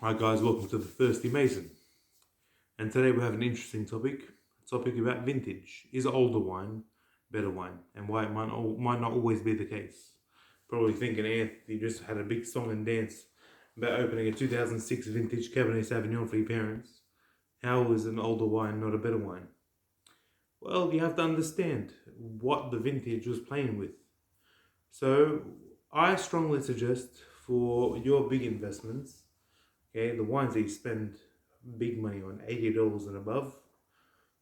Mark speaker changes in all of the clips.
Speaker 1: Hi guys, welcome to the Thirsty Mason. And today we have an interesting topic. A topic about vintage. Is older wine better wine? And why it might not always be the case. Probably thinking Anthony just had a big song and dance about opening a 2006 vintage Cabernet Sauvignon for your parents. How is an older wine not a better wine? Well, you have to understand what the vintage was playing with. So I strongly suggest for your big investments, okay, the wines that you spend big money on, $80 and above,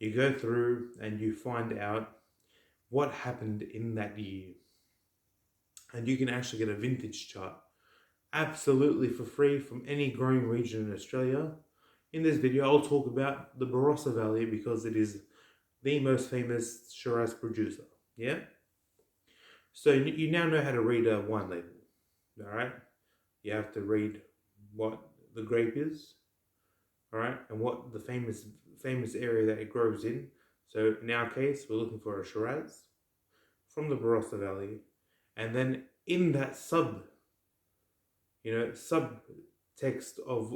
Speaker 1: you go through and you find out what happened in that year. And you can actually get a vintage chart absolutely for free from any growing region in Australia. In this video, I'll talk about the Barossa Valley because it is the most famous Shiraz producer. Yeah? So you now know how to read a wine label. Alright? You have to read what the grape is, all right, and what the famous area that it grows in. So in our case, we're looking for a Shiraz from the Barossa Valley, and then in that subtext of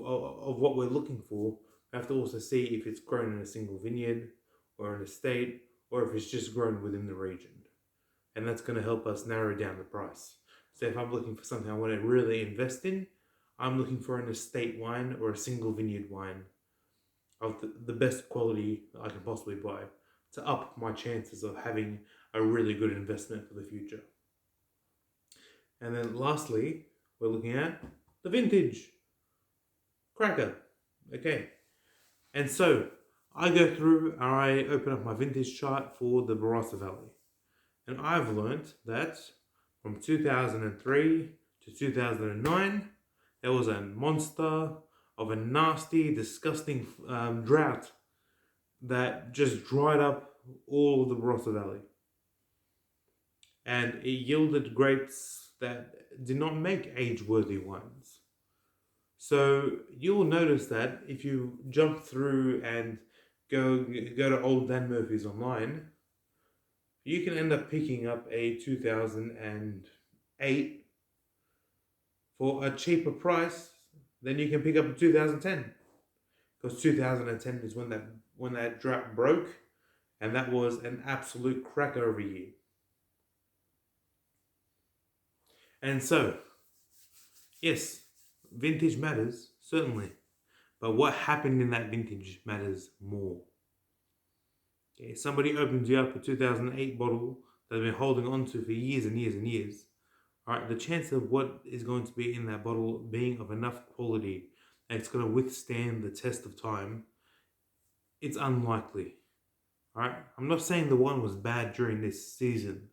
Speaker 1: what we're looking for, we have to also see if it's grown in a single vineyard or an estate, or if it's just grown within the region, and that's going to help us narrow down the price. So if I'm looking for something I want to really invest in, I'm looking for an estate wine or a single vineyard wine of the best quality I can possibly buy to up my chances of having a really good investment for the future. And then lastly, we're looking at the vintage cracker. Okay. And so I go through and I open up my vintage chart for the Barossa Valley. And I've learned that from 2003 to 2009, there was a monster of a nasty, disgusting drought that just dried up all of the Barossa Valley. And it yielded grapes that did not make age-worthy wines. So you'll notice that if you jump through and go to old Dan Murphy's online, you can end up picking up a 2008 for a cheaper price than you can pick up a 2010. Because 2010 is when that drought broke, and that was an absolute cracker of a year. And so, yes, vintage matters, certainly. But what happened in that vintage matters more. Okay, somebody opens you up a 2008 bottle that they've been holding on to for years and years and years. Alright, the chance of what is going to be in that bottle being of enough quality that it's going to withstand the test of time, it's unlikely. Alright, I'm not saying the wine was bad during this season,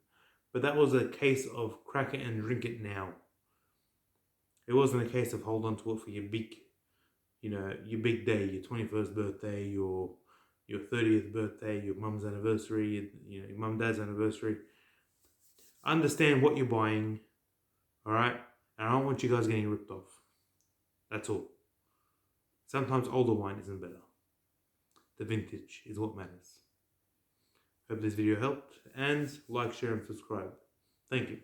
Speaker 1: but that was a case of crack it and drink it now. It wasn't a case of hold on to it for your big day, your 21st birthday, your 30th birthday, your mum's anniversary, your mum and dad's anniversary. Understand what you're buying, alright? And I don't want you guys getting ripped off. That's all. Sometimes older wine isn't better. The vintage is what matters. Hope this video helped, and like, share and subscribe. Thank you.